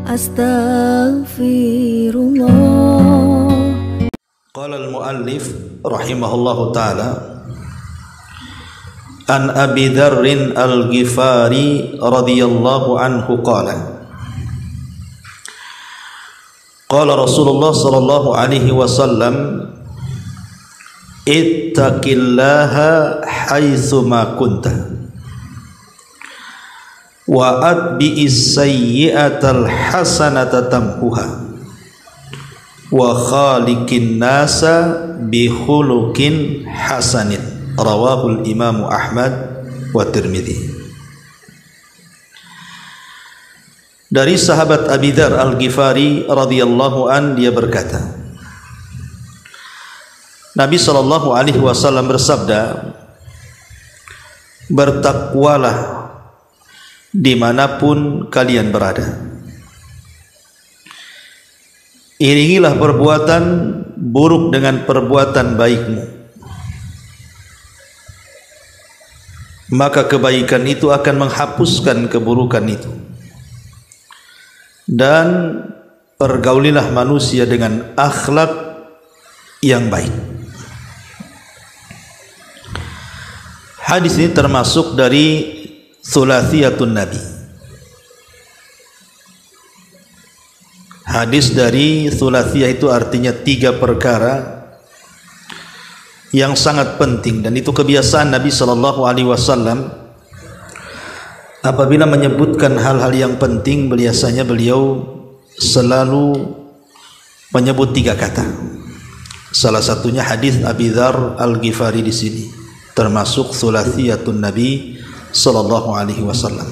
Astaghfirullah. Qala al-muallif rahimahullahu ta'ala an Abi Dzarrin al-Ghifari radhiyallahu anhu qala qala Rasulullah sallallahu alaihi wasallam ittaqillaha haitsu ma kunta wa atbi'is sayyi'atal hasanata tamhuha wa khaliqin nasa bi khuluqin hasanin rawahul Imam Ahmad wa Tirmidzi. Dari sahabat Abi Dzar Al-Ghifari radhiyallahu an, dia berkata, Nabi sallallahu alaihi wasallam bersabda, bertakwalah dimanapun kalian berada. Iringilah perbuatan buruk dengan perbuatan baikmu, maka kebaikan itu akan menghapuskan keburukan itu. Dan pergaulilah manusia dengan akhlak yang baik. Hadis ini termasuk dari Thulathiyatun Nabi. Hadis dari Thulathiyah itu artinya 3 perkara yang sangat penting, dan itu kebiasaan Nabi sallallahu alaihi wasallam. Apabila menyebutkan hal-hal yang penting, biasanya beliau selalu menyebut 3 kata. Salah satunya hadis Abi Dzar Al-Ghifari di sini, termasuk Thulathiyatun Nabi sallallahu alaihi wasallam.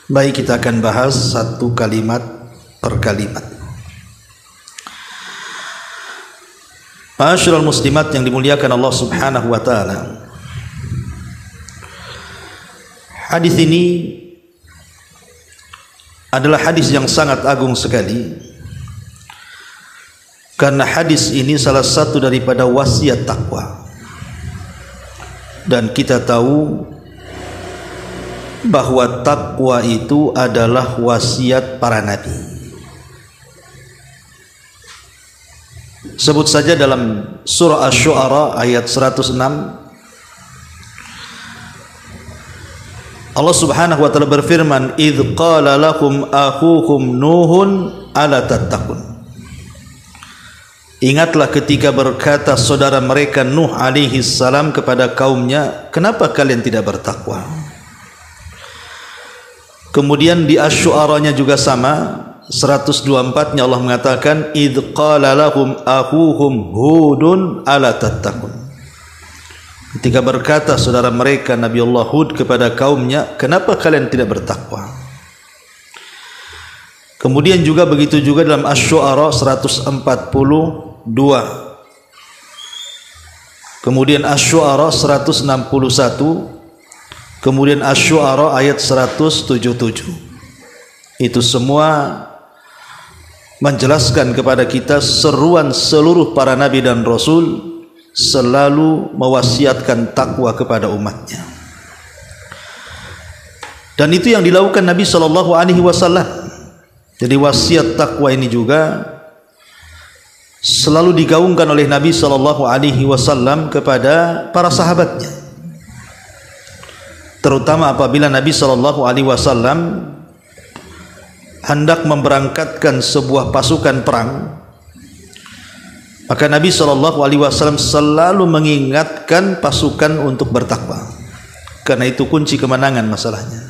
Baik, kita akan bahas satu kalimat per kalimat. Ma'asyiral muslimat yang dimuliakan Allah Subhanahu wa taala. Hadis ini adalah hadis yang sangat agung sekali, karena hadis ini salah satu daripada wasiat takwa. Dan kita tahu bahwa takwa itu adalah wasiat para nabi. Sebut saja dalam surah Asy-Syu'ara ayat 106, Allah Subhanahu wa taala berfirman, "Idz qala lakum akhukum Nuhun ala tattaqun." Ingatlah ketika berkata saudara mereka Nuh alaihi salam kepada kaumnya, kenapa kalian tidak bertakwa? Kemudian di Asy-Syu'ara-nya juga sama, 124-nya Allah mengatakan, "Idz qala lahum akhuhum Hudun ala tattaqun." Ketika berkata saudara mereka Nabi Allah Hud kepada kaumnya, kenapa kalian tidak bertakwa? Kemudian juga begitu juga dalam Asy-Syu'ara 142. Kemudian Asy-Syu'ara 161. Kemudian Asy-Syu'ara ayat 177. Itu semua menjelaskan kepada kita seruan seluruh para nabi dan rasul selalu mewasiatkan takwa kepada umatnya. Dan itu yang dilakukan Nabi sallallahu alaihi wasallam. Jadi wasiat takwa ini juga selalu digaungkan oleh Nabi sallallahu alaihi wasallam kepada para sahabatnya. Terutama apabila Nabi sallallahu alaihi wasallam hendak memberangkatkan sebuah pasukan perang, maka Nabi sallallahu alaihi wasallam selalu mengingatkan pasukan untuk bertakwa, karena itu kunci kemenangan masalahnya.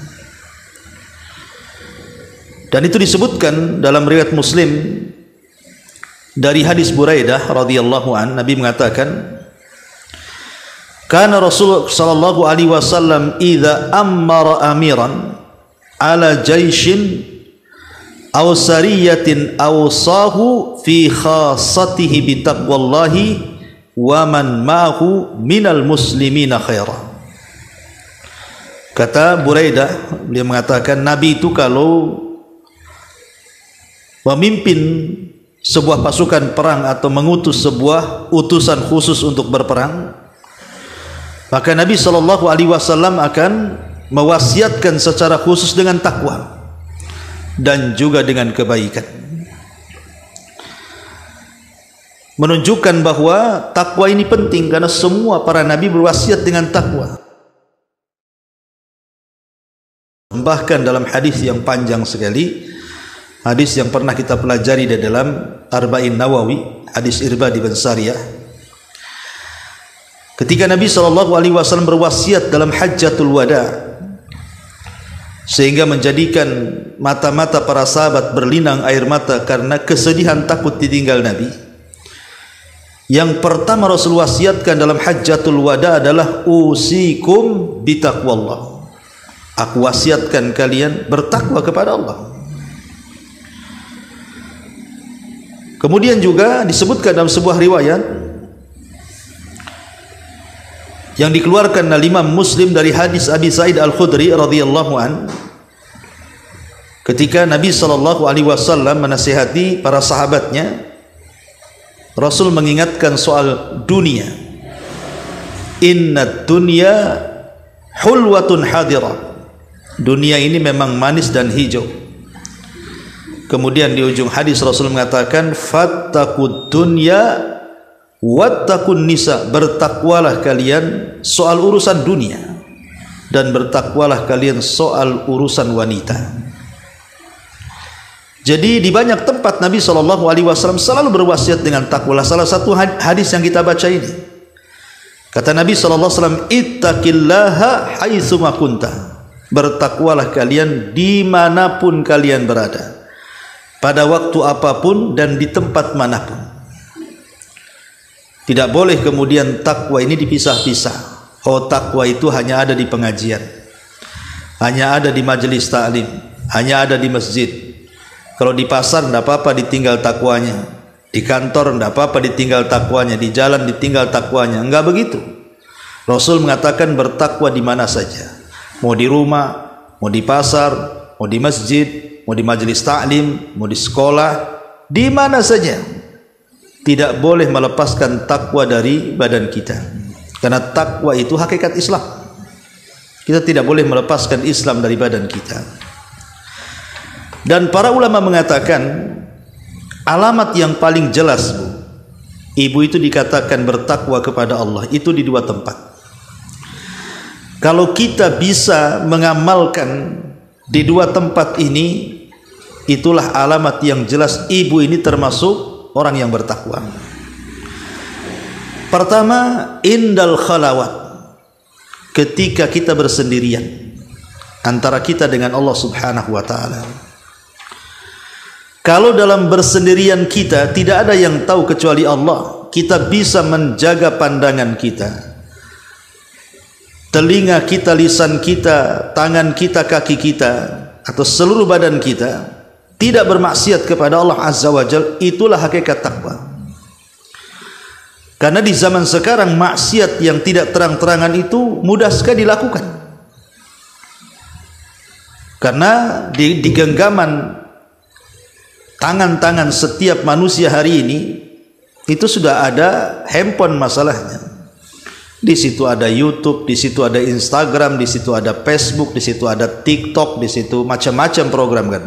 Dan itu disebutkan dalam riwayat Muslim dari hadis Buraidah radhiyallahu an, Nabi mengatakan, kana Rasul sallallahu alaihi wasallam idza ammara amiran ala jaishin aw sariyatin awsahu fi khassatihi bi taqwallahi wa man ma'ahu minal muslimina khaira. Kata Buraidah, beliau mengatakan Nabi itu kalau memimpin sebuah pasukan perang atau mengutus sebuah utusan khusus untuk berperang, maka Nabi SAW akan mewasiatkan secara khusus dengan takwa. dan juga dengan kebaikan. Menunjukkan bahwa takwa ini penting karena semua para nabi berwasiat dengan takwa. Bahkan dalam hadis yang panjang sekali, hadis yang pernah kita pelajari di dalam Arba'in Nawawi, hadis Irbad bin Sariyah, ketika Nabi SAW berwasiat dalam Hajjatul Wada, sehingga menjadikan mata-mata para sahabat berlinang air mata karena kesedihan takut ditinggal Nabi. Yang pertama Rasul wasiatkan dalam Hajjatul Wada adalah usikum bitaqwallah. Aku wasiatkan kalian bertakwa kepada Allah. Kemudian juga disebutkan dalam sebuah riwayat yang dikeluarkan oleh Imam Muslim dari hadis Abi Sa'id Al-Khudri radhiyallahu an, ketika Nabi SAW menasihati para sahabatnya, Rasul mengingatkan soal dunia. Inna dunya hulwatun hadirah. Dunia ini memang manis dan hijau. Kemudian di ujung hadis Rasul mengatakan, fattaqud dunya wattaqun nisa. Bertakwalah kalian soal urusan dunia dan bertakwalah kalian soal urusan wanita. Jadi di banyak tempat Nabi SAW selalu berwasiat dengan takwa. Salah satu hadis yang kita baca ini, kata Nabi SAW, ittaqillaha haitsuma kunta. Bertakwalah kalian dimanapun kalian berada, pada waktu apapun dan di tempat manapun. Tidak boleh kemudian takwa ini dipisah-pisah. Oh, takwa itu hanya ada di pengajian, hanya ada di majelis ta'lim, hanya ada di masjid. Kalau di pasar tidak apa-apa ditinggal takwanya, di kantor tidak apa-apa ditinggal takwanya, di jalan ditinggal takwanya. Enggak begitu. Rasul mengatakan bertakwa di mana saja, mau di rumah, mau di pasar, mau di masjid, mau di majelis ta'lim, mau di sekolah, di mana saja. Tidak boleh melepaskan takwa dari badan kita, karena takwa itu hakikat Islam. Kita tidak boleh melepaskan Islam dari badan kita. Dan para ulama mengatakan alamat yang paling jelas, Bu, ibu itu dikatakan bertakwa kepada Allah itu di dua tempat. Kalau kita bisa mengamalkan di dua tempat ini, itulah alamat yang jelas ibu ini termasuk orang yang bertakwa. Pertama, indal khalawat, ketika kita bersendirian antara kita dengan Allah Subhanahu wa taala. Kalau dalam bersendirian kita tidak ada yang tahu kecuali Allah, kita bisa menjaga pandangan kita, telinga kita, lisan kita, tangan kita, kaki kita, atau seluruh badan kita tidak bermaksiat kepada Allah Azza wa Jalla. Itulah hakikat takwa. Karena di zaman sekarang maksiat yang tidak terang-terangan itu mudah sekali dilakukan. Karena di genggaman tangan-tangan setiap manusia hari ini itu sudah ada handphone masalahnya. Di situ ada YouTube, di situ ada Instagram, di situ ada Facebook, di situ ada TikTok, di situ macam-macam program kan.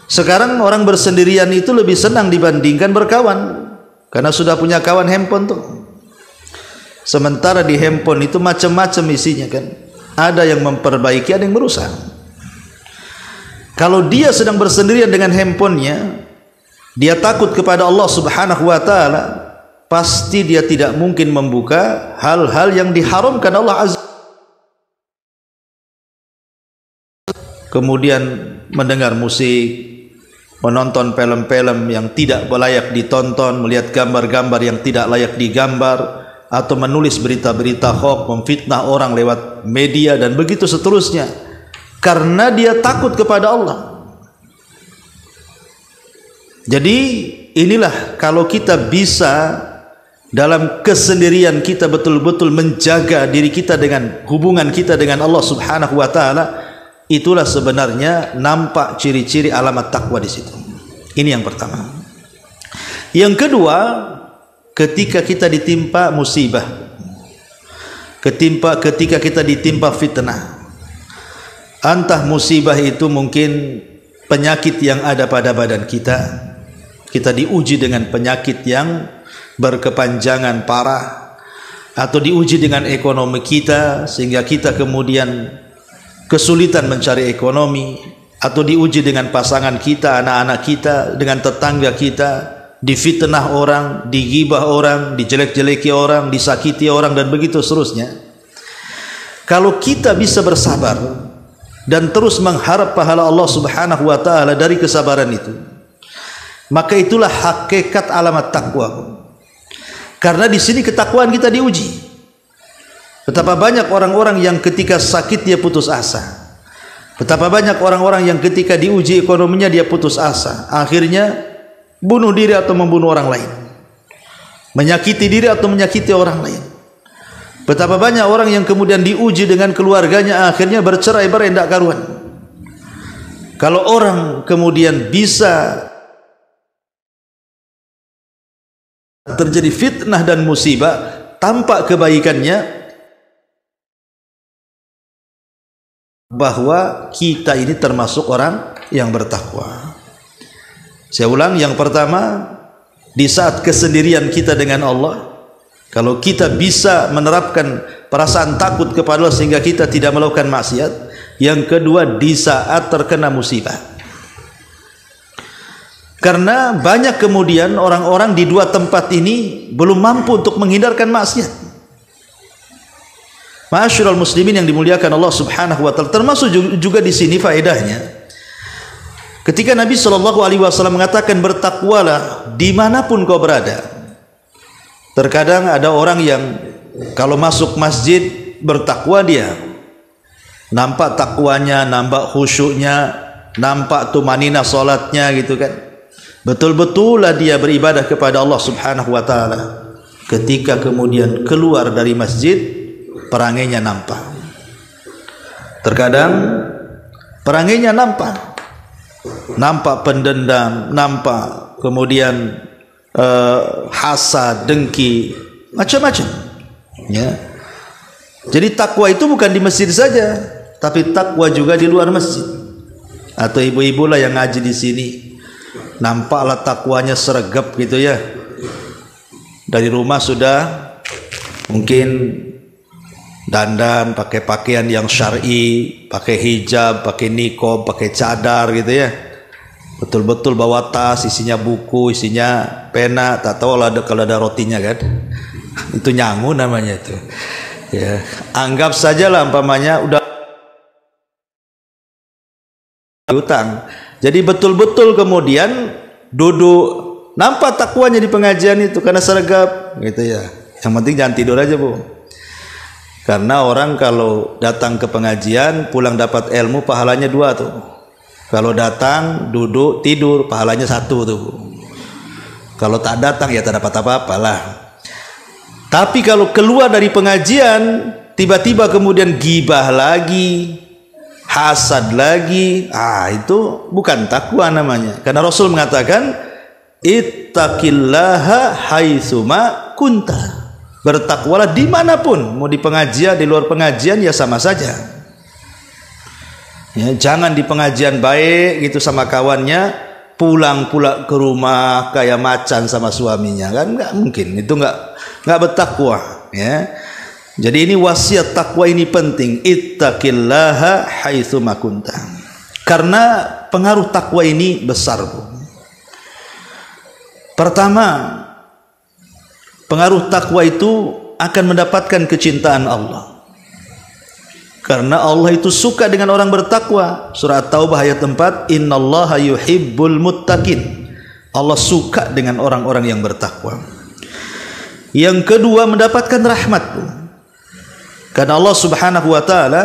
Sekarang orang bersendirian itu lebih senang dibandingkan berkawan, karena sudah punya kawan handphone tuh. Sementara di handphone itu macam-macam isinya kan. Ada yang memperbaiki, ada yang merusak. Kalau dia sedang bersendirian dengan handphonenya, dia takut kepada Allah Subhanahu wa taala, pasti dia tidak mungkin membuka hal-hal yang diharamkan Allah Azza. Kemudian mendengar musik, menonton film-film yang tidak layak ditonton, melihat gambar-gambar yang tidak layak digambar, atau menulis berita-berita hoax, memfitnah orang lewat media dan begitu seterusnya. Karena dia takut kepada Allah. Jadi inilah kalau kita bisa dalam kesendirian kita betul-betul menjaga diri kita dengan hubungan kita dengan Allah Subhanahu wa taala, itulah sebenarnya nampak ciri-ciri alamat takwa di situ. Ini yang pertama. Yang kedua, ketika kita ditimpa musibah, ketika kita ditimpa fitnah, Entah musibah itu mungkin penyakit yang ada pada badan kita. Kita diuji dengan penyakit yang berkepanjangan parah, atau diuji dengan ekonomi kita sehingga kita kemudian kesulitan mencari ekonomi, atau diuji dengan pasangan kita, anak-anak kita, dengan tetangga kita, difitnah orang, digibah orang, dijelek-jeleki orang, disakiti orang, dan begitu seterusnya. Kalau kita bisa bersabar dan terus mengharap pahala Allah Subhanahu wa taala dari kesabaran itu, maka itulah hakikat alamat takwa. Karena di sini ketakwaan kita diuji. Betapa banyak orang-orang yang ketika sakit dia putus asa. Betapa banyak orang-orang yang ketika diuji ekonominya dia putus asa. Akhirnya bunuh diri atau membunuh orang lain, menyakiti diri atau menyakiti orang lain. Betapa banyak orang yang kemudian diuji dengan keluarganya, akhirnya bercerai-berai tidak karuan. Kalau orang kemudian bisa terjadi fitnah dan musibah, tampak kebaikannya, bahwa kita ini termasuk orang yang bertakwa. Saya ulang, yang pertama, di saat kesendirian kita dengan Allah, kalau kita bisa menerapkan perasaan takut kepada Allah sehingga kita tidak melakukan maksiat. Yang kedua, di saat terkena musibah. Karena banyak kemudian orang-orang di dua tempat ini belum mampu untuk menghindarkan maksiat. Ma'asyiral muslimin yang dimuliakan Allah Subhanahu wa taala, termasuk juga di sini faedahnya. Ketika Nabi SAW mengatakan bertakwalah dimanapun kau berada. Terkadang ada orang yang kalau masuk masjid bertakwa, dia nampak takwanya, nampak khusyuknya, nampak tumanina salatnya gitu kan. Betul-betullah dia beribadah kepada Allah Subhanahu wa taala. Ketika kemudian keluar dari masjid, perangainya nampak. Terkadang perangainya nampak pendendam, nampak kemudian hasad, dengki, macam-macam. Ya. Jadi takwa itu bukan di masjid saja, tapi takwa juga di luar masjid. Atau ibu-ibu lah yang ngaji di sini, nampaklah takwanya sergap gitu ya. Dari rumah sudah mungkin dandan, pakai pakaian yang syar'i, pakai hijab, pakai niqab, pakai cadar gitu ya. Betul-betul bawa tas, isinya buku, isinya pena, tak tahu lah kalau ada rotinya kan. Itu nyangu namanya itu. Ya, anggap sajalah umpamanya udah utang. Jadi betul-betul kemudian duduk, nampak takwanya di pengajian itu karena sergap gitu ya. Yang penting jangan tidur aja, Bu. Karena orang kalau datang ke pengajian, pulang dapat ilmu, pahalanya 2 tuh. Kalau datang, duduk, tidur, pahalanya 1 tuh. Kalau tak datang ya tak dapat apa-apalah. Tapi kalau keluar dari pengajian, tiba-tiba kemudian gibah lagi, hasad lagi, itu bukan takwa namanya. Karena Rasul mengatakan, ittaqillaha haitsuma kunta. Bertakwalah dimanapun, mau di pengajian, di luar pengajian ya sama saja. Ya, jangan di pengajian baik gitu sama kawannya, pulang pula ke rumah kayak macan sama suaminya, kan nggak mungkin. Itu nggak bertakwa. Ya. Jadi ini wasiat takwa ini penting. Ittaqillaha haitsuma kunta. Karena pengaruh takwa ini besar, Bu. Pertama, pengaruh takwa itu akan mendapatkan kecintaan Allah. Karena Allah itu suka dengan orang bertakwa. Surah At-Taubah ayat 4, innallaha yuhibbul muttaqin. Allah suka dengan orang-orang yang bertakwa. Yang kedua, mendapatkan rahmat. Karena Allah Subhanahu wa taala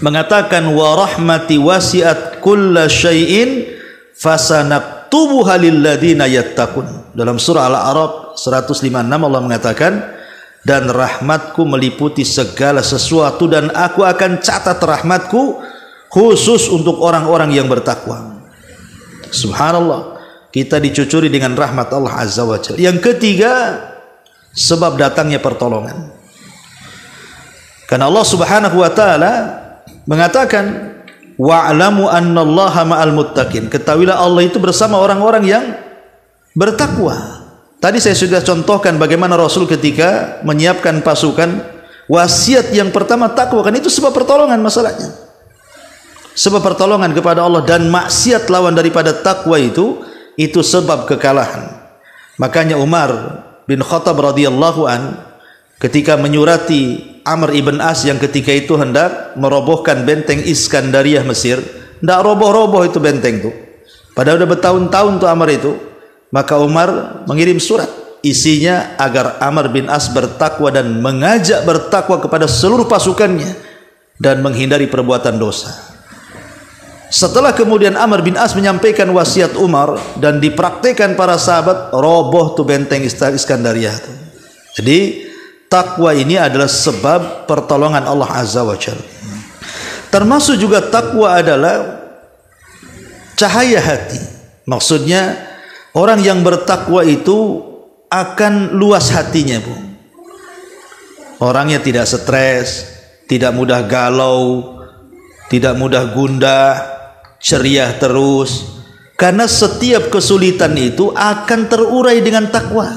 mengatakan wa rahmati wasi'at kulla syai'in fasanaktubuha lil ladzina yattaqun. Dalam surah Al-A'raf 156 Allah mengatakan, dan rahmatku meliputi segala sesuatu dan aku akan catat rahmatku khusus untuk orang-orang yang bertakwa. Subhanallah, kita dicucuri dengan rahmat Allah Azza wa Jalla. Yang ketiga, sebab datangnya pertolongan. Karena Allah Subhanahu wa taala mengatakan wa'lamu annallaha ma'al muttaqin, ketahuilah Allah itu bersama orang-orang yang bertakwa. Tadi saya sudah contohkan bagaimana Rasul ketika menyiapkan pasukan, wasiat yang pertama takwa, kan itu sebab pertolongan masalahnya, sebab pertolongan kepada Allah, dan maksiat lawan daripada takwa itu sebab kekalahan. Makanya Umar bin Khattab radhiyallahu an ketika menyurati Amr ibn As yang ketika itu hendak merobohkan benteng Iskandariyah Mesir, tidak roboh-roboh itu benteng itu, padahal udah bertahun-tahun tuh Amr itu. Maka Umar mengirim surat, isinya agar Amr bin As bertakwa dan mengajak bertakwa kepada seluruh pasukannya dan menghindari perbuatan dosa. Setelah kemudian Amr bin As menyampaikan wasiat Umar dan dipraktikkan para sahabat, roboh tuh benteng Iskandariyah itu. Jadi takwa ini adalah sebab pertolongan Allah Azza wa Jalla. Termasuk juga takwa adalah cahaya hati. Maksudnya orang yang bertakwa itu akan luas hatinya, Bu. Orangnya tidak stres, tidak mudah galau, tidak mudah gundah, ceria terus. Karena setiap kesulitan itu akan terurai dengan takwa.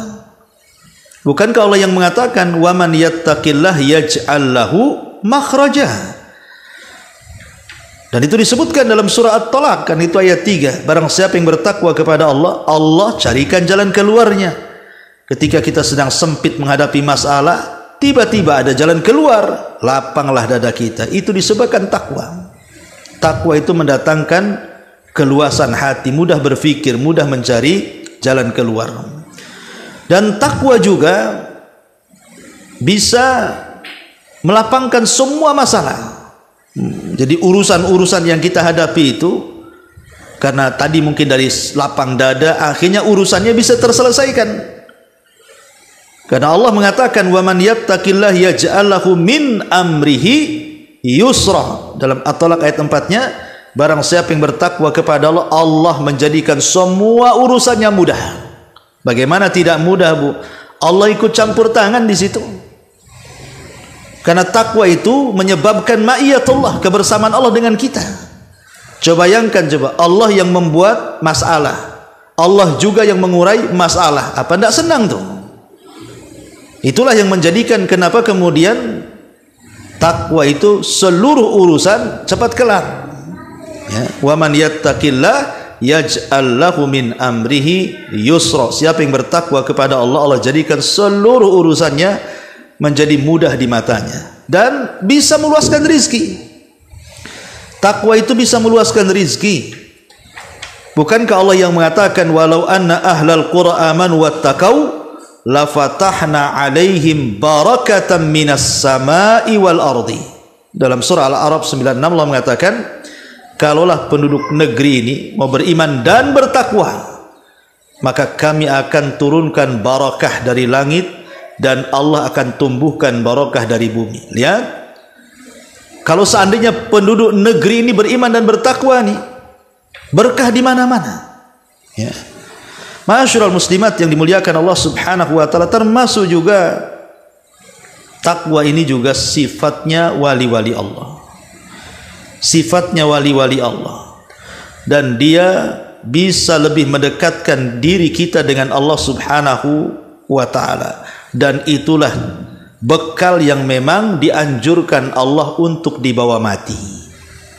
Bukankah Allah yang mengatakan wa man yattaqillah yaj'al lahu makhraja? Dan itu disebutkan dalam surah At-Talaq, kan itu ayat 3. Barang siapa yang bertakwa kepada Allah, Allah carikan jalan keluarnya. Ketika kita sedang sempit menghadapi masalah, tiba-tiba ada jalan keluar, lapanglah dada kita. Itu disebabkan takwa. Takwa itu mendatangkan keluasan hati, mudah berpikir, mudah mencari jalan keluar. Dan takwa juga bisa melapangkan semua masalah. Jadi urusan-urusan yang kita hadapi itu, karena tadi mungkin dari lapang dada, akhirnya urusannya bisa terselesaikan. Karena Allah mengatakan wa man yattaqillah yaj'al lahu min amrihi yusra. Dalam At-Talaq ayat 4-nya, barang siapa yang bertakwa kepada Allah, Allah menjadikan semua urusannya mudah. Bagaimana tidak mudah, Bu? Allah ikut campur tangan di situ. Karena takwa itu menyebabkan ma'iyatullah, kebersamaan Allah dengan kita. Coba bayangkan, Allah yang membuat masalah, Allah juga yang mengurai masalah. Apa tidak senang tuh? Itulah yang menjadikan kenapa kemudian takwa itu seluruh urusan cepat kelar. Ya, wa man yattaqillah yaj'al lahu min amrihi yusra. Siapa yang bertakwa kepada Allah, Allah jadikan seluruh urusannya menjadi mudah di matanya dan bisa meluaskan rizki. Takwa itu bisa meluaskan rizki. Bukankah Allah yang mengatakan walau anna ahlal qura amanu wattaqau lafatahna alaihim barakatan minas samai wal ardi. Dalam surah Al-A'raf 96 Allah mengatakan, kalaulah penduduk negeri ini mau beriman dan bertakwa, maka kami akan turunkan barakah dari langit dan Allah akan tumbuhkan barakah dari bumi. Lihat, kalau seandainya penduduk negeri ini beriman dan bertakwa nih, berkah di mana-mana. Ya. Ma'asyiral muslimat yang dimuliakan Allah Subhanahu wa taala, termasuk juga takwa ini juga sifatnya wali-wali Allah. Sifatnya wali-wali Allah, dan dia bisa lebih mendekatkan diri kita dengan Allah Subhanahu wa taala, dan itulah bekal yang memang dianjurkan Allah untuk dibawa mati.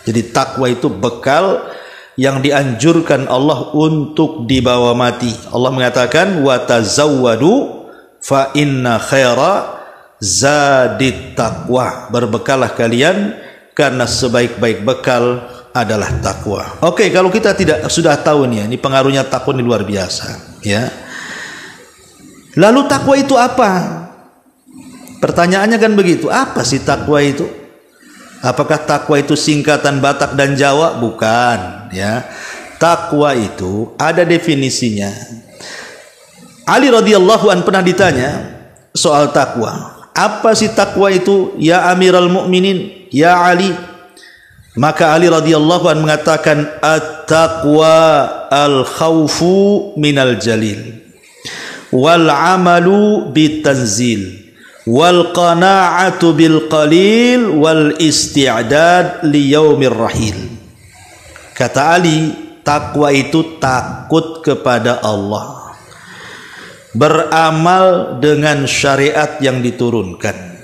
Jadi takwa itu bekal yang dianjurkan Allah untuk dibawa mati. Allah mengatakan wa tazawwadu fa inna khaira zadit taqwa. Berbekalah kalian karena sebaik-baik bekal adalah takwa. Oke, kalau kita sudah tahu nih, ini pengaruhnya takwa ini luar biasa, ya. Lalu takwa itu apa? Pertanyaannya kan begitu. Apa sih takwa itu? Apakah takwa itu singkatan Batak dan Jawa? Bukan, ya. Takwa itu ada definisinya. Ali radhiyallahu an pernah ditanya soal takwa. Apa sih takwa itu, ya Amirul Mukminin, ya Ali? Maka Ali radhiyallahu an mengatakan, at-taqwa al-khawfu minal jalil wal amalu bitanzil wal qana'atu bil qalil wal isti'dad li yaumir rahil. Kata Ali, takwa itu takut kepada Allah, beramal dengan syariat yang diturunkan,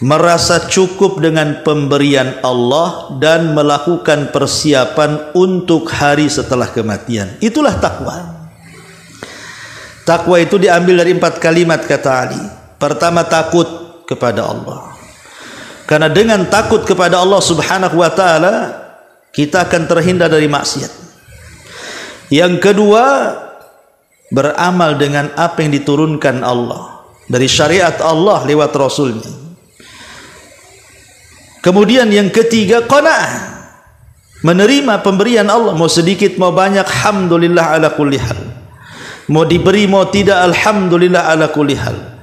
merasa cukup dengan pemberian Allah, dan melakukan persiapan untuk hari setelah kematian. Itulah takwa. Takwa itu diambil dari 4 kalimat, kata Ali. Pertama, takut kepada Allah. Karena dengan takut kepada Allah subhanahu wa ta'ala, kita akan terhindar dari maksiat. Yang kedua, beramal dengan apa yang diturunkan Allah, dari syariat Allah lewat Rasulnya. Kemudian yang ketiga, qanaah, menerima pemberian Allah, mau sedikit mau banyak, alhamdulillah ala kulli hal. Mau diberi mau tidak, alhamdulillah ala kulli hal.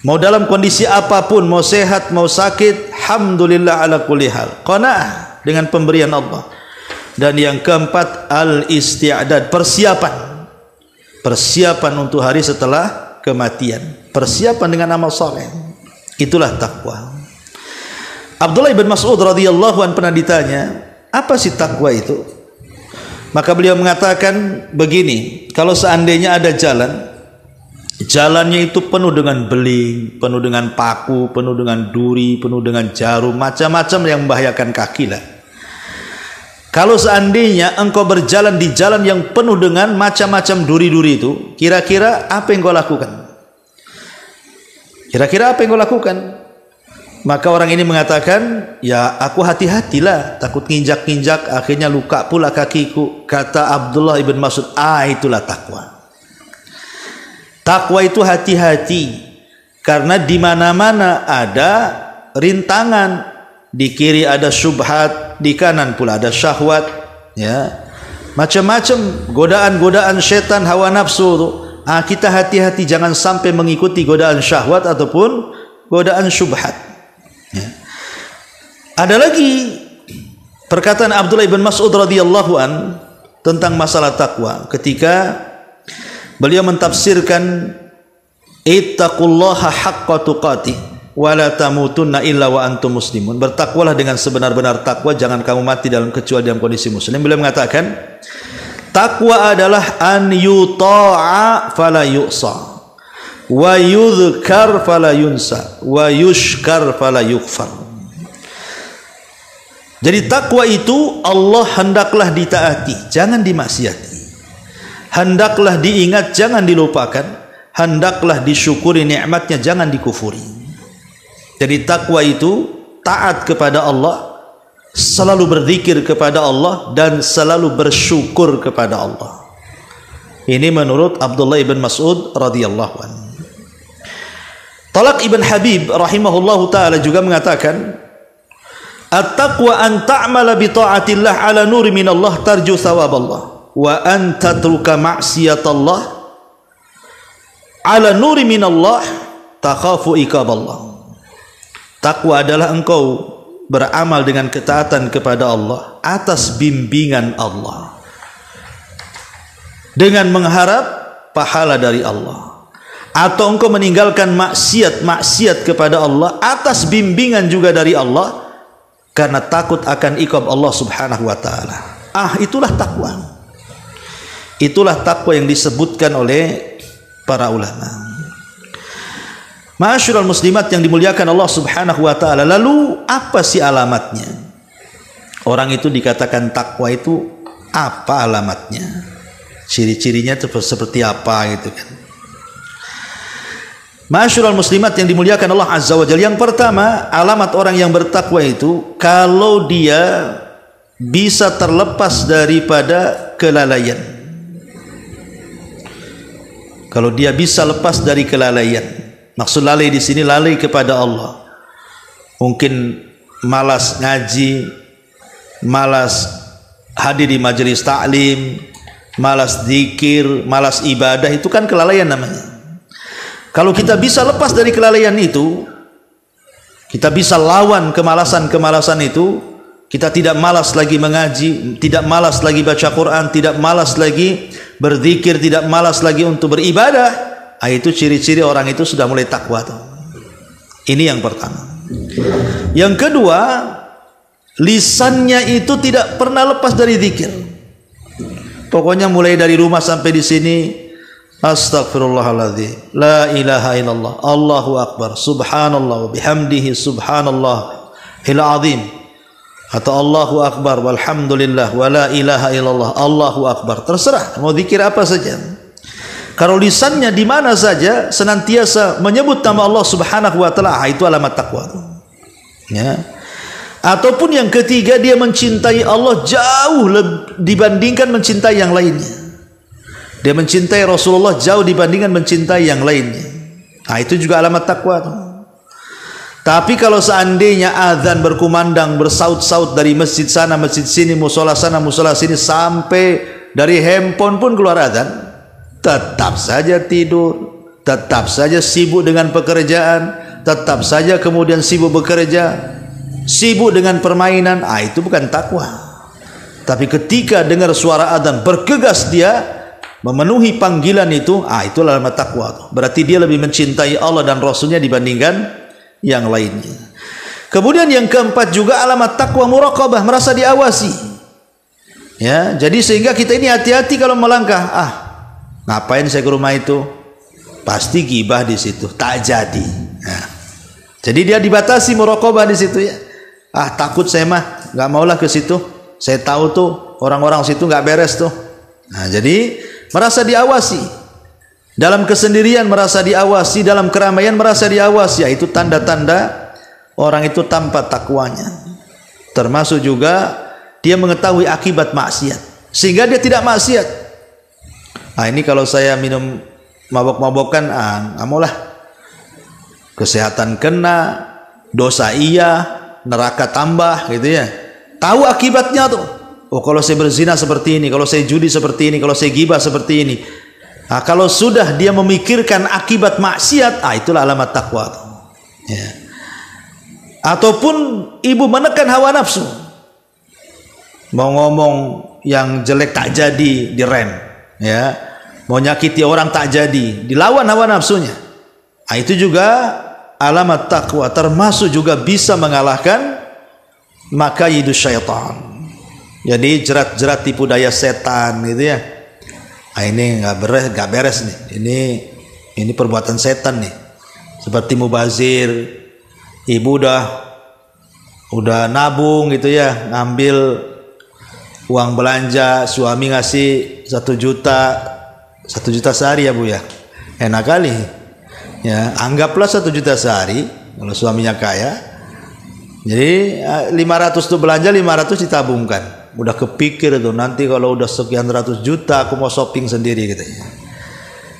Mau dalam kondisi apapun, mau sehat mau sakit, alhamdulillah ala kulli hal. Qanaah dengan pemberian Allah. Dan yang keempat, al-isti'dad, persiapan. Persiapan untuk hari setelah kematian. Persiapan dengan amal saleh. Itulah takwa. Abdullah bin Mas'ud radhiyallahu anhu pernah ditanya, apa sih takwa itu? Maka beliau mengatakan begini, kalau seandainya ada jalan, jalannya itu penuh dengan beling, penuh dengan paku, penuh dengan duri, penuh dengan jarum, macam-macam yang membahayakan kaki lah. Kalau seandainya engkau berjalan di jalan yang penuh dengan macam-macam duri-duri itu, kira-kira apa yang kau lakukan? Kira-kira apa yang kau lakukan? Maka orang ini mengatakan, ya aku hati-hatilah, takut nginjak-nginjak, akhirnya luka pula kakiku. Kata Abdullah ibn Mas'ud, itulah takwa. Takwa itu hati-hati, karena di mana-mana ada rintangan. Di kiri ada syubhat, di kanan pula ada syahwat, ya, macam-macam godaan-godaan setan, hawa nafsu. Kita hati-hati jangan sampai mengikuti godaan syahwat ataupun godaan syubhat. Ya. Ada lagi perkataan Abdullah bin Mas'ud radhiyallahu an tentang masalah takwa ketika beliau mentafsirkan ittaqullaha haqqa tuqatih wa la tamutunna illa wa antum muslimun. Bertakwalah dengan sebenar-benar takwa, jangan kamu mati kecuali dalam kondisi muslim. Beliau mengatakan takwa adalah an yuta'a fala yu'sa, wa yudhkar fala yunsa, wa yushkar fala yukfar. Jadi takwa itu Allah hendaklah ditaati, jangan dimaksiati. Hendaklah diingat, jangan dilupakan. Hendaklah disyukuri nikmatnya, jangan dikufuri. Jadi takwa itu taat kepada Allah, selalu berzikir kepada Allah, dan selalu bersyukur kepada Allah. Ini menurut Abdullah ibn Mas'ud radhiyallahu anhu. Talaq ibn Habib rahimahullahu ta'ala juga mengatakan, at-taqwa an ta'mala bi ta'atillah ala nuri minallah tarju thawaballah, wa an tatruka ma'siyatallah ala nuri minallah takhafu iqaballah. Takwa adalah engkau beramal dengan ketaatan kepada Allah atas bimbingan Allah, dengan mengharap pahala dari Allah. Atau engkau meninggalkan maksiat kepada Allah atas bimbingan juga dari Allah, karena takut akan iqab Allah subhanahu wa ta'ala. Itulah takwa. Itulah takwa yang disebutkan oleh para ulama. Ma'asyiral muslimat yang dimuliakan Allah subhanahu wa ta'ala. Lalu apa sih alamatnya? Orang itu dikatakan takwa itu apa alamatnya? Ciri-cirinya seperti apa gitu kan? Ma'asyiral muslimat yang dimuliakan Allah azza wa jalla, yang pertama, alamat orang yang bertakwa itu kalau dia bisa terlepas daripada kelalaian. Kalau dia bisa lepas dari kelalaian. Maksud lalai di sini lalai kepada Allah. Mungkin malas ngaji, malas hadir di majelis taklim, malas zikir, malas ibadah, itu kan kelalaian namanya. Kalau kita bisa lepas dari kelalaian itu, kita bisa lawan kemalasan-kemalasan itu, kita tidak malas lagi mengaji, tidak malas lagi baca Quran, tidak malas lagi berzikir, tidak malas lagi untuk beribadah. Itu ciri-ciri orang itu sudah mulai takwa tuh. Ini yang pertama. Yang kedua, lisannya itu tidak pernah lepas dari zikir. Pokoknya mulai dari rumah sampai di sini, astagfirullahaladzim, la ilaha illallah, Allahu akbar, subhanallah, bihamdihi subhanallahil azim, atau Allahu akbar, walhamdulillah, wa la ilaha illallah, Allahu akbar. Terserah mau zikir apa saja. Kalau lisannya di mana saja senantiasa menyebut nama Allah Subhanahu wa taala, itu alamat takwa. Ya. Ataupun yang ketiga, dia mencintai Allah jauh dibandingkan mencintai yang lainnya. Dia mencintai Rasulullah jauh dibandingkan mencintai yang lainnya. Nah, itu juga alamat takwa. Tapi kalau seandainya azan berkumandang, bersaut-saut dari masjid sana, masjid sini, musola sana, musola sini, sampai dari handphone pun keluar azan, tetap saja tidur, tetap saja sibuk dengan pekerjaan, tetap saja kemudian sibuk bekerja, sibuk dengan permainan, itu bukan takwa. Tapi ketika dengar suara adzan, bergegas dia memenuhi panggilan itu, itu alamat takwa. Berarti dia lebih mencintai Allah dan Rasulnya dibandingkan yang lainnya. Kemudian yang keempat juga alamat takwa muraqabah, merasa diawasi. Ya, jadi sehingga kita ini hati-hati kalau melangkah. Ngapain saya ke rumah itu? Pasti gibah di situ, tak jadi. Nah, jadi dia dibatasi muraqabah di situ ya. Takut saya mah, nggak maulah ke situ. Saya tahu tuh orang-orang situ nggak beres tuh. Nah, jadi merasa diawasi. Dalam kesendirian merasa diawasi, dalam keramaian merasa diawasi. Itu tanda-tanda orang itu tanpa takwanya. Termasuk juga dia mengetahui akibat maksiat, sehingga dia tidak maksiat. Ini kalau saya minum mabok-mabokan, nggak maulah. Kesehatan kena, dosa iya, neraka tambah, gitu ya. Tahu akibatnya tuh. Kalau saya berzina seperti ini, kalau saya judi seperti ini, kalau saya gibah seperti ini. Kalau sudah dia memikirkan akibat maksiat, itulah alamat takwa. Ya. Ataupun ibu menekan hawa nafsu, mau ngomong yang jelek tak jadi, direm. Ya, mau nyakiti orang tak jadi, dilawan hawa nafsunya. Itu juga alamat takwa, termasuk juga bisa mengalahkan makayidus syaitan. Jadi jerat-jerat tipu daya setan gitu ya. Ini nggak beres nih. Ini perbuatan setan nih. Seperti mubazir, ibu udah nabung gitu ya, ngambil uang belanja, suami ngasih 1 juta sehari ya Bu ya. Enak kali. Ya, anggaplah 1 juta sehari kalau suaminya kaya. Jadi 500 tuh belanja, 500 ditabungkan. Udah kepikir tuh, nanti kalau udah sekian ratus juta aku mau shopping sendiri gitu ya.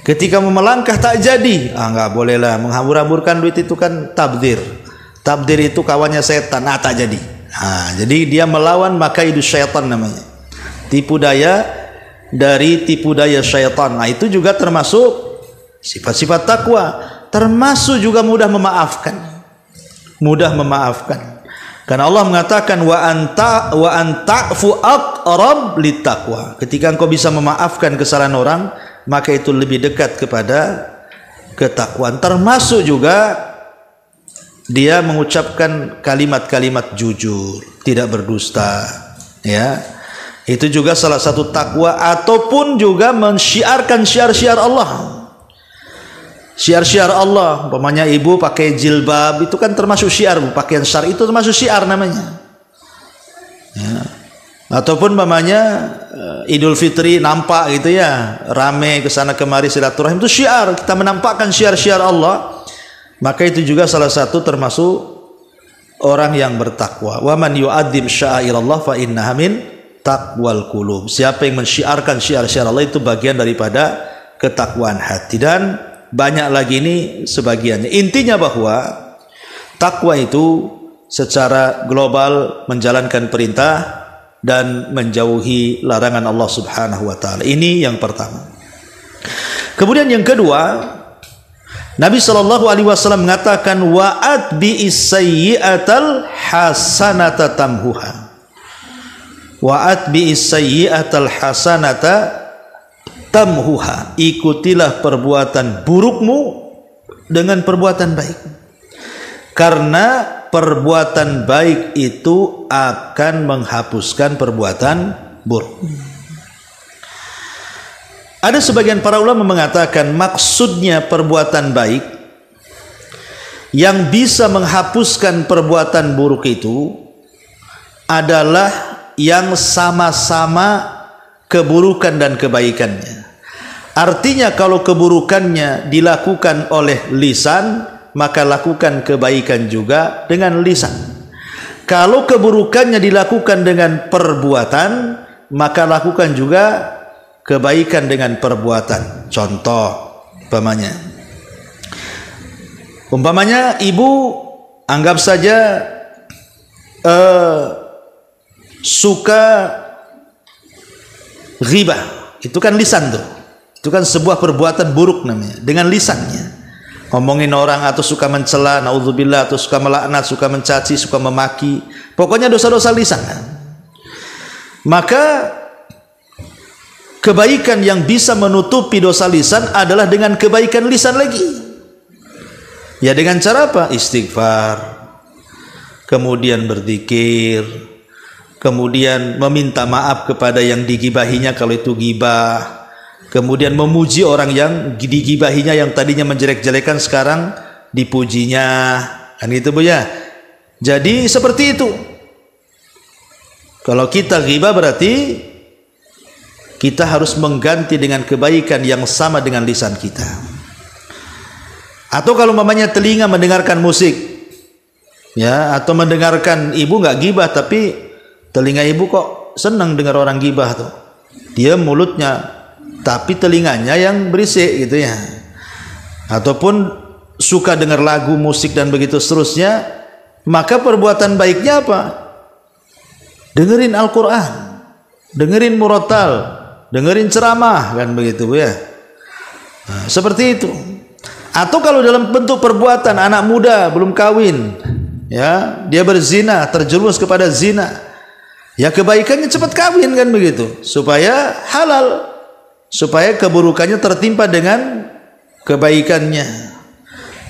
Ketika mau melangkah tak jadi, nggak boleh lah, menghambur-hamburkan duit itu kan tabdir. Tabdir itu kawannya setan, tak jadi. Jadi dia melawan makaidu syaitan namanya. Tipu daya dari tipu daya syaitan. Itu juga termasuk sifat-sifat takwa, termasuk juga mudah memaafkan. Mudah memaafkan. Karena Allah mengatakan wa anta'fu aqrab littaqwa. Ketika engkau bisa memaafkan kesalahan orang, maka itu lebih dekat kepada ketakwaan. Termasuk juga dia mengucapkan kalimat-kalimat jujur, tidak berdusta, ya. Itu juga salah satu takwa. Ataupun juga mensyiarkan syiar-syiar Allah. Syiar-syiar Allah, umpamanya ibu pakai jilbab, itu kan termasuk syiar, pakaian syar itu termasuk syiar namanya. Ya. Ataupun umpamanya Idul Fitri nampak gitu ya, rame kesana kemari silaturahim, itu syiar, kita menampakkan syiar-syiar Allah. Maka itu juga salah satu termasuk orang yang bertakwa. Wa man yu'adzim sya'airallah fa innaha min taqwal qulub. Siapa yang mensyiarkan syiar-syiar Allah itu bagian daripada ketakwaan hati. Dan banyak lagi ini sebagiannya. Intinya bahwa takwa itu secara global menjalankan perintah dan menjauhi larangan Allah Subhanahu wa taala. Ini yang pertama. Kemudian yang kedua, Nabi sallallahu alaihi wasallam mengatakan wa'at bi'is sayyi'atal hasanata tamhuha. Wa'at bi'is sayyi'atal hasanata tamhuha. Ikutilah perbuatan burukmu dengan perbuatan baik. Karena perbuatan baik itu akan menghapuskan perbuatan buruk. Ada sebagian para ulama mengatakan maksudnya perbuatan baik yang bisa menghapuskan perbuatan buruk itu adalah yang sama-sama keburukan dan kebaikannya. Artinya kalau keburukannya dilakukan oleh lisan, maka lakukan kebaikan juga dengan lisan. Kalau keburukannya dilakukan dengan perbuatan, maka lakukan juga kebaikan dengan perbuatan. Contoh, umpamanya ibu anggap saja suka ghibah, itu kan lisan tuh. Itu kan sebuah perbuatan buruk namanya, dengan lisannya. Ngomongin orang atau suka mencela, naudzubillah, atau suka melaknat, suka mencaci, suka memaki. Pokoknya dosa-dosa lisan. Maka kebaikan yang bisa menutupi dosa lisan adalah dengan kebaikan lisan lagi. Ya dengan cara apa? Istighfar, kemudian berzikir, kemudian meminta maaf kepada yang digibahinya kalau itu gibah, kemudian memuji orang yang digibahinya yang tadinya menjelek-jelekan sekarang dipujinya, kan gitu Bu ya. Jadi seperti itu. Kalau kita ghibah berarti kita harus mengganti dengan kebaikan yang sama dengan lisan kita. Atau kalau mamanya telinga mendengarkan musik, ya, atau mendengarkan ibu nggak ghibah tapi telinga ibu kok senang dengar orang ghibah tuh. Dia mulutnya tapi telinganya yang berisik gitu ya. Ataupun suka dengar lagu, musik dan begitu seterusnya, maka perbuatan baiknya apa? Dengerin Al-Quran, dengerin murotal, dengerin ceramah, kan begitu Bu ya. Nah, seperti itu. Atau kalau dalam bentuk perbuatan anak muda belum kawin, ya, dia berzina, terjerumus kepada zina, ya kebaikannya cepat kawin, kan begitu, supaya halal, supaya keburukannya tertimpa dengan kebaikannya.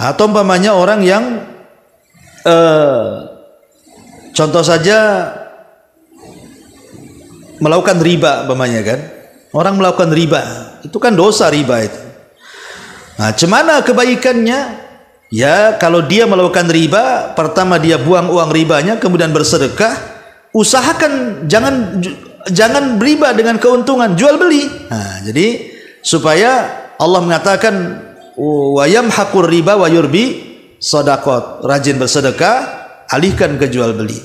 Atau umpamanya orang yang contoh saja melakukan riba, umpamanya kan, orang melakukan riba, itu kan dosa riba itu. Nah, cemana kebaikannya? Ya, kalau dia melakukan riba, pertama dia buang uang ribanya, kemudian bersedekah. Usahakan jangan riba dengan keuntungan, jual beli. Nah, jadi supaya Allah mengatakan wa yamhaqur riba wa yurbi shadaqat, rajin bersedekah, alihkan ke jual beli.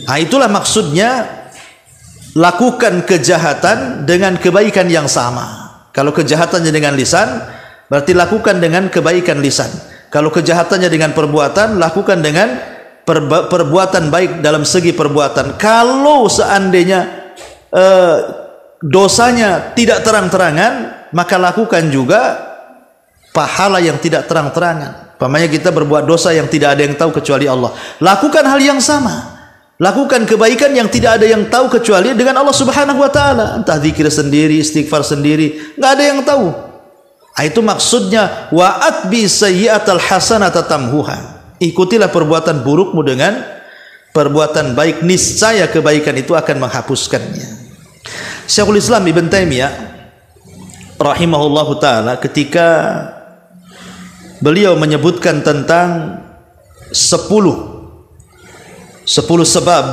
Nah, itulah maksudnya lakukan kejahatan dengan kebaikan yang sama. Kalau kejahatannya dengan lisan, berarti lakukan dengan kebaikan lisan. Kalau kejahatannya dengan perbuatan, lakukan dengan perbuatan baik dalam segi perbuatan. Kalau seandainya dosanya tidak terang-terangan, maka lakukan juga pahala yang tidak terang-terangan. Umpamanya kita berbuat dosa yang tidak ada yang tahu kecuali Allah, lakukan hal yang sama. Lakukan kebaikan yang tidak ada yang tahu kecuali dengan Allah Subhanahu wa taala. Entah zikir sendiri, istighfar sendiri, nggak ada yang tahu. Itu maksudnya wa atbi sayyi'atal hasanata tamhuha. Ikutilah perbuatan burukmu dengan perbuatan baik, niscaya kebaikan itu akan menghapuskannya. Syekhul Islam Ibn Taimiyah rahimahullahu taala ketika beliau menyebutkan tentang 10 sebab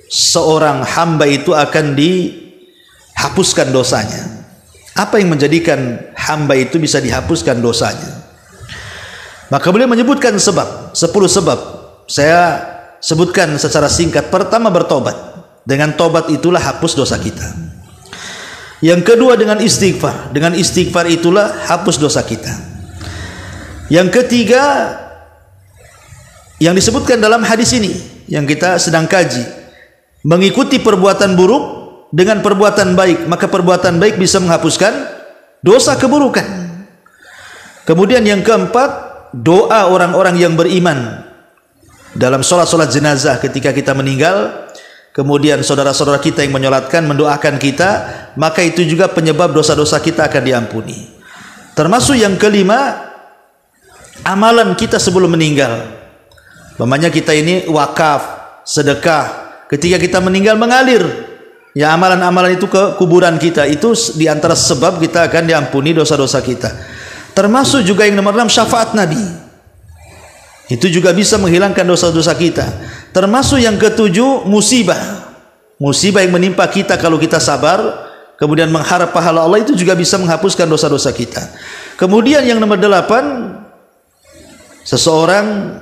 seorang hamba itu akan dihapuskan dosanya. Apa yang menjadikan hamba itu bisa dihapuskan dosanya? Maka beliau menyebutkan 10 sebab. Saya sebutkan secara singkat. Pertama, bertobat. Dengan tobat itulah hapus dosa kita. Yang kedua, dengan istighfar. Dengan istighfar itulah hapus dosa kita. Yang ketiga, yang disebutkan dalam hadis ini yang kita sedang kaji, mengikuti perbuatan buruk dengan perbuatan baik, maka perbuatan baik bisa menghapuskan dosa keburukan. Kemudian yang keempat, doa orang-orang yang beriman dalam sholat jenazah ketika kita meninggal, kemudian saudara-saudara kita yang menyolatkan mendoakan kita, maka itu juga penyebab dosa-dosa kita akan diampuni. Termasuk yang kelima, amalan kita sebelum meninggal. Umpamanya kita ini wakaf, sedekah, ketika kita meninggal mengalir, ya amalan-amalan itu ke kuburan kita, itu di antara sebab kita akan diampuni dosa-dosa kita. Termasuk juga yang nomor 6 syafaat Nabi. Itu juga bisa menghilangkan dosa-dosa kita. Termasuk yang ketujuh musibah. Musibah yang menimpa kita kalau kita sabar, kemudian mengharap pahala Allah, itu juga bisa menghapuskan dosa-dosa kita. Kemudian yang nomor 8, seseorang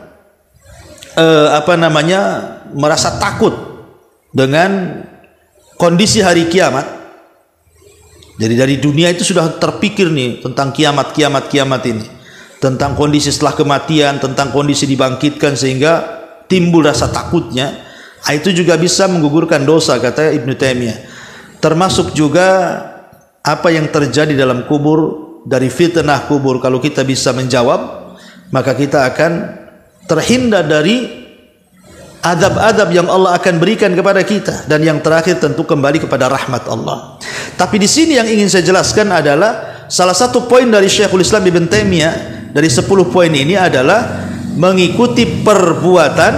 merasa takut dengan kondisi hari kiamat. Jadi dari dunia itu sudah terpikir nih tentang kiamat ini, tentang kondisi setelah kematian, tentang kondisi dibangkitkan, sehingga timbul rasa takutnya. Itu juga bisa menggugurkan dosa, kata Ibnu Taimiyah. Termasuk juga apa yang terjadi dalam kubur, dari fitnah kubur. Kalau kita bisa menjawab, maka kita akan terhindar dari adab-adab yang Allah akan berikan kepada kita. Dan yang terakhir tentu kembali kepada rahmat Allah. Tapi di sini yang ingin saya jelaskan adalah salah satu poin dari Syekhul Islam Ibnu Taimiyah dari 10 poin ini adalah mengikuti perbuatan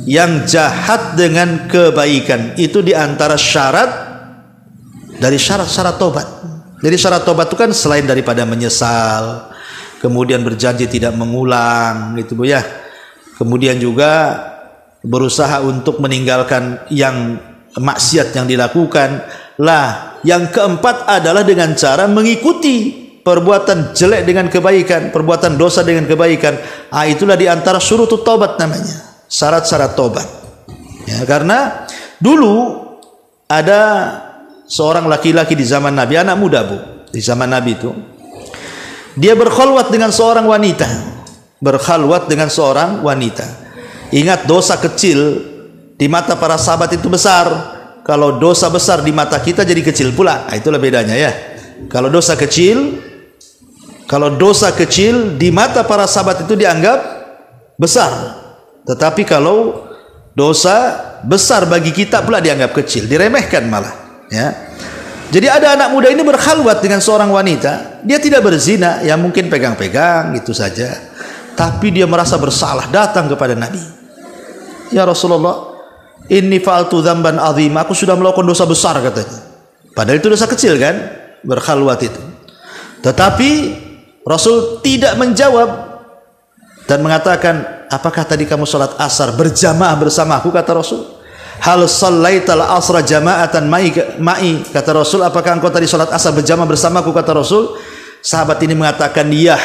yang jahat dengan kebaikan. Itu di antara syarat dari syarat-syarat tobat. Jadi syarat tobat itu kan selain daripada menyesal, kemudian berjanji tidak mengulang, gitu Bu ya. Kemudian juga berusaha untuk meninggalkan yang maksiat yang dilakukan. Lah, yang keempat adalah dengan cara mengikuti perbuatan jelek dengan kebaikan, perbuatan dosa dengan kebaikan. Itulah di antara syurutut taubat namanya, syarat-syarat tobat. Ya, karena dulu ada seorang laki-laki di zaman Nabi, anak muda Bu, di zaman Nabi itu, dia berkhalwat dengan seorang wanita, Ingat, dosa kecil di mata para sahabat itu besar. Kalau dosa besar di mata kita jadi kecil pula. Itulah bedanya ya. Kalau dosa kecil di mata para sahabat itu dianggap besar. Tetapi kalau dosa besar bagi kita pula dianggap kecil, diremehkan malah. Ya. Jadi ada anak muda ini berkhalwat dengan seorang wanita. Dia tidak berzina, ya mungkin pegang-pegang gitu saja. Tapi dia merasa bersalah, datang kepada Nabi. Ya Rasulullah, inni fa'altu dzamban azim, aku sudah melakukan dosa besar, katanya. Padahal itu dosa kecil kan, berkhalwat itu. Tetapi Rasul tidak menjawab dan mengatakan, apakah tadi kamu salat asar berjamaah bersamaku, kata Rasul. Hal shallaital asra jama'atan ma'i, kata Rasul, apakah engkau tadi salat asar berjamaah bersamaku, kata Rasul. Sahabat ini mengatakan iya.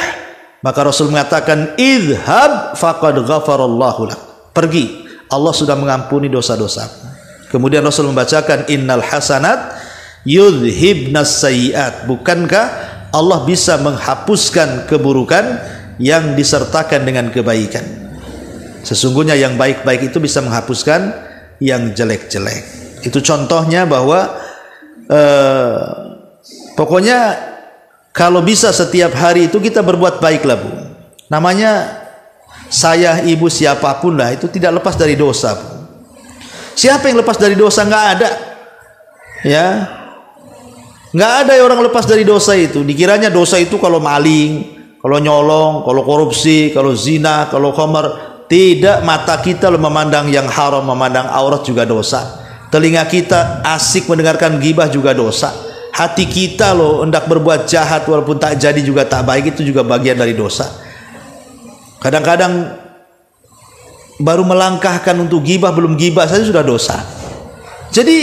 Maka Rasul mengatakan, idhab faqad ghafarallahu lak, pergi, Allah sudah mengampuni dosa-dosa. Kemudian Rasul membacakan, innal hasanat yudhibnas sayyiat, bukankah Allah bisa menghapuskan keburukan yang disertakan dengan kebaikan. Sesungguhnya yang baik-baik itu bisa menghapuskan yang jelek-jelek. Itu contohnya bahwa pokoknya kalau bisa setiap hari itu kita berbuat baiklah Bu. Namanya saya, ibu, siapapun lah, itu tidak lepas dari dosa Bu. Siapa yang lepas dari dosa? Nggak ada. Ya, nggak ada orang lepas dari dosa itu. Dikiranya dosa itu kalau maling, kalau nyolong, kalau korupsi, kalau zina, kalau khamar. Tidak, mata kita memandang yang haram, memandang aurat juga dosa. Telinga kita asik mendengarkan gibah juga dosa. Hati kita hendak berbuat jahat walaupun tak jadi juga tak baik, itu juga bagian dari dosa. Kadang-kadang baru melangkahkan untuk gibah, belum gibah saja sudah dosa. Jadi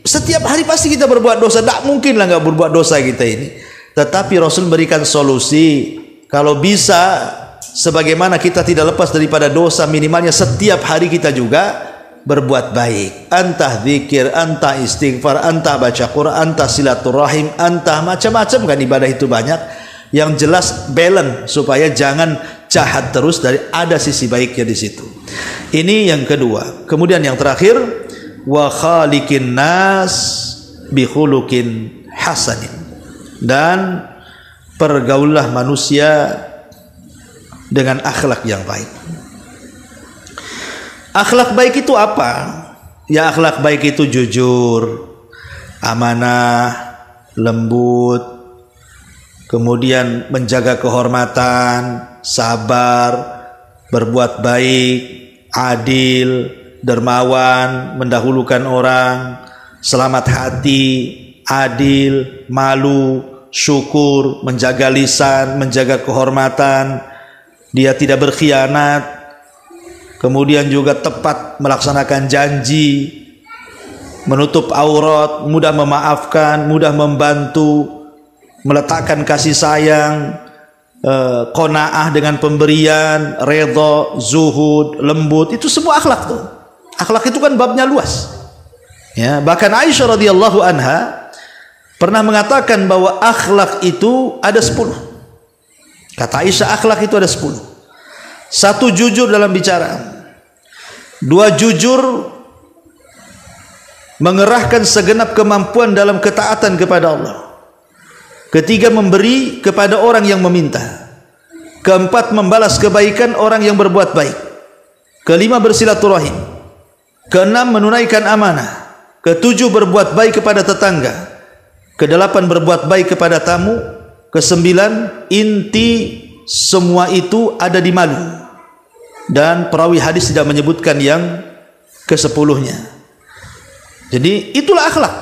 setiap hari pasti kita berbuat dosa. Tak mungkin lah nggak berbuat dosa kita ini. Tetapi Rasul berikan solusi. Kalau bisa, sebagaimana kita tidak lepas daripada dosa, minimalnya setiap hari kita juga berbuat baik. Antah zikir, antah istighfar, antah baca Quran, antah silaturahim, antah macam-macam kan ibadah itu banyak. Yang jelas balance supaya jangan jahat terus, dari ada sisi baiknya di situ. Ini yang kedua. Kemudian yang terakhir, wa khaliqin nas bi khuluqin hasanin, dan pergaulah manusia dengan akhlak yang baik. Akhlak baik itu apa? Ya, akhlak baik itu jujur, amanah, lembut, kemudian menjaga kehormatan, sabar, berbuat baik, adil, dermawan, mendahulukan orang, selamat hati, adil, malu, syukur, menjaga lisan, menjaga kehormatan, dia tidak berkhianat, kemudian juga tepat melaksanakan janji, menutup aurat, mudah memaafkan, mudah membantu, meletakkan kasih sayang, qanaah dengan pemberian, redha, zuhud, lembut, itu semua akhlak tuh. Akhlak itu kan babnya luas. Ya, bahkan Aisyah radhiyallahu anha pernah mengatakan bahwa akhlak itu ada 10. Kata Aisyah, akhlak itu ada 10. 1, jujur dalam bicara. 2, jujur mengerahkan segenap kemampuan dalam ketaatan kepada Allah. 3, memberi kepada orang yang meminta. 4, membalas kebaikan orang yang berbuat baik. 5, bersilaturahim. 6, menunaikan amanah. 7, berbuat baik kepada tetangga. 8, berbuat baik kepada tamu. 9, inti semua itu ada di malu. Dan perawi hadis tidak menyebutkan yang ke-10-nya. Jadi itulah akhlak.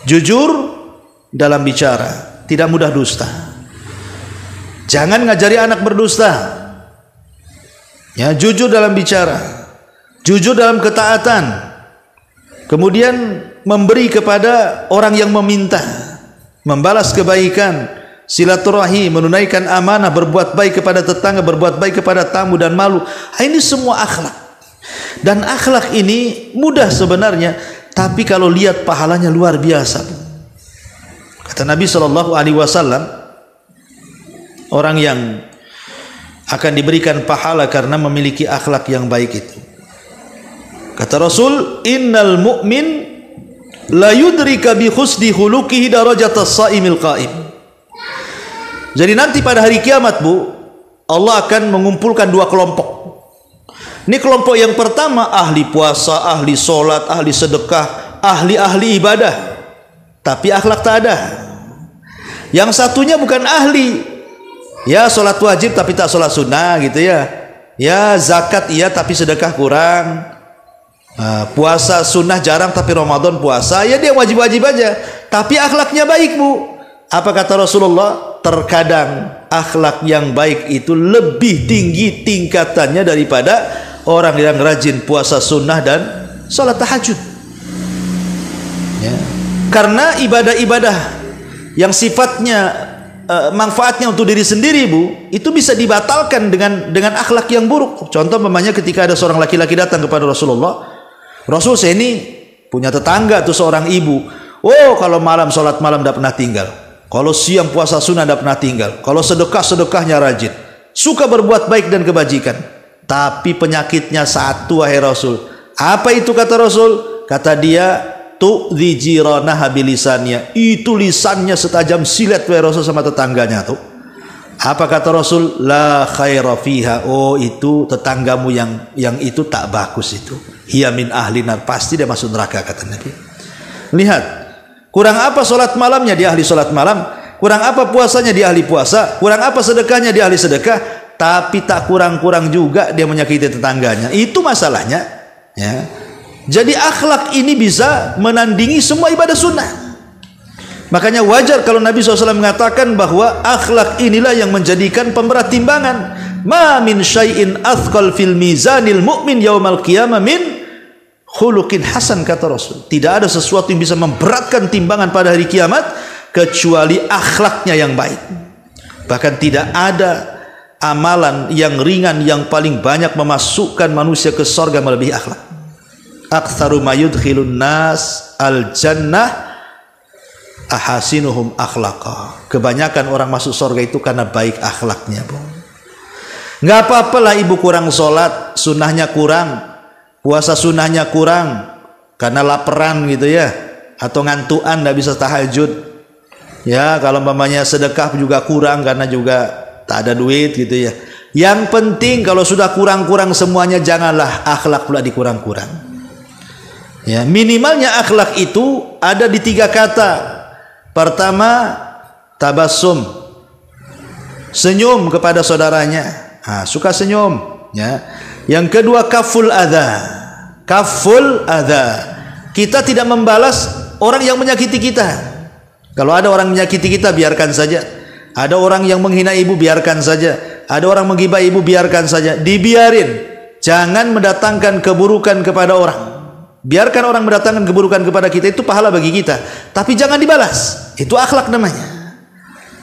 Jujur dalam bicara, tidak mudah dusta. Jangan ngajari anak berdusta. Ya, jujur dalam bicara, jujur dalam ketaatan. Kemudian memberi kepada orang yang meminta, membalas kebaikan, silaturahim, menunaikan amanah, berbuat baik kepada tetangga, berbuat baik kepada tamu dan malu. Ini semua akhlak. Dan akhlak ini mudah sebenarnya, tapi kalau lihat pahalanya luar biasa. Kata Nabi SAW, orang yang akan diberikan pahala karena memiliki akhlak yang baik itu. Kata Rasul, innal mu'min la yudrika bi husni khuluqihi darajatas saimil qaim. Jadi nanti pada hari kiamat, Bu, Allah akan mengumpulkan 2 kelompok. Ini kelompok yang pertama, ahli puasa, ahli sholat, ahli sedekah, ahli ibadah, tapi akhlak tak ada. Yang satunya bukan ahli, ya sholat wajib tapi tak sholat sunnah gitu ya. Ya zakat iya tapi sedekah kurang. Puasa sunnah jarang tapi Ramadan puasa. Ya dia wajib-wajib aja, tapi akhlaknya baik, Bu. Apa kata Rasulullah? Terkadang akhlak yang baik itu lebih tinggi tingkatannya daripada orang yang rajin puasa sunnah dan sholat tahajud. Ya. Karena ibadah-ibadah yang sifatnya manfaatnya untuk diri sendiri, Bu, itu bisa dibatalkan dengan akhlak yang buruk. Contoh umpamanya ketika ada seorang laki-laki datang kepada Rasulullah, Rasul, saya ini punya tetangga tuh seorang ibu. Oh, kalau malam sholat malam tidak pernah tinggal. Kalau siang puasa sunnah tidak pernah tinggal. Kalau sedekahnya rajin. Suka berbuat baik dan kebajikan. Tapi penyakitnya satu, wahai Rasul. Apa itu kata Rasul? Kata dia, tu'dhi jiranaha bilisannya. Itu lisannya setajam silet, wahai Rasul, sama tetangganya tuh. Apa kata Rasul? La khaira fiha. Oh, itu tetanggamu yang itu tak bagus itu. Hiya min ahli nar, pasti dia masuk neraka, kata Nabi. Lihat, kurang apa sholat malamnya, dia ahli sholat malam. Kurang apa puasanya, dia ahli puasa. Kurang apa sedekahnya, dia ahli sedekah. Tapi tak kurang-kurang juga dia menyakiti tetangganya. Itu masalahnya, ya. Jadi akhlak ini bisa menandingi semua ibadah sunnah. Makanya wajar kalau Nabi SAW mengatakan bahwa akhlak inilah yang menjadikan pemberat timbangan. Ma min syai'in athqal fil mizanil mu'min yaumal qiyamah min khuluqin hasan, kata Rasul. Tidak ada sesuatu yang bisa memberatkan timbangan pada hari kiamat kecuali akhlaknya yang baik. Bahkan tidak ada amalan yang ringan yang paling banyak memasukkan manusia ke surga melebihi akhlak. Aktsaru ma yudkhilun nas al jannah ahasinuhum akhlaqa. Kebanyakan orang masuk surga itu karena baik akhlaknya, Bu. Nggak apa-apalah ibu kurang sholat, sunnahnya kurang, puasa sunnahnya kurang karena laparan gitu ya, atau ngantuan nggak bisa tahajud. Ya, kalau mamanya sedekah juga kurang karena juga tak ada duit gitu ya. Yang penting kalau sudah kurang-kurang semuanya, janganlah akhlak pula dikurang-kurang. Ya, minimalnya akhlak itu ada di 3 kata. Pertama, tabassum, senyum kepada saudaranya. Suka senyum, ya. Yang kedua, kaful adza. Kaful adza. Kita tidak membalas orang yang menyakiti kita. Kalau ada orang menyakiti kita, biarkan saja. Ada orang yang menghina ibu, biarkan saja. Ada orang menggibah ibu, biarkan saja. Dibiarin. Jangan mendatangkan keburukan kepada orang. Biarkan orang mendatangkan keburukan kepada kita, itu pahala bagi kita. Tapi jangan dibalas. Itu akhlak namanya.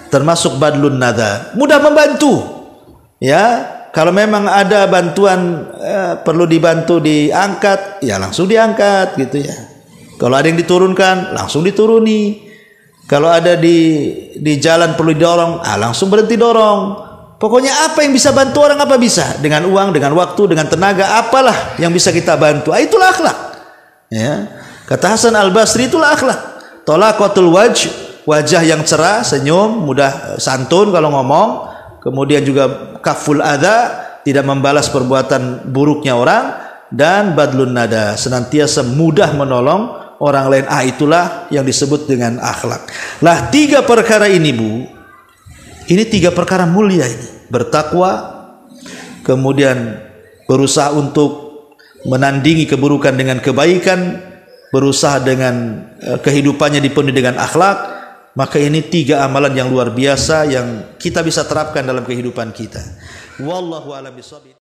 Termasuk badlun nada. Mudah membantu. Ya, kalau memang ada bantuan perlu dibantu diangkat, ya langsung diangkat gitu ya. Kalau ada yang diturunkan, langsung dituruni. Kalau ada di jalan perlu didorong, langsung berhenti dorong. Pokoknya apa yang bisa bantu orang, apa bisa. Dengan uang, dengan waktu, dengan tenaga, apalah yang bisa kita bantu. Itulah akhlak. Ya. Kata Hasan Al-Basri, itulah akhlak. Talaqatul wajah yang cerah, senyum, mudah santun kalau ngomong. Kemudian juga kaful adza, tidak membalas perbuatan buruknya orang. Dan badlun nada, senantiasa mudah menolong orang lain. Itulah yang disebut dengan akhlak. Lah, 3 perkara ini, Bu. Ini 3 perkara mulia ini. Bertakwa, kemudian berusaha untuk menandingi keburukan dengan kebaikan, berusaha dengan kehidupannya dipenuhi dengan akhlak. Maka ini 3 amalan yang luar biasa yang kita bisa terapkan dalam kehidupan kita. Wallahu a'lam bishawab.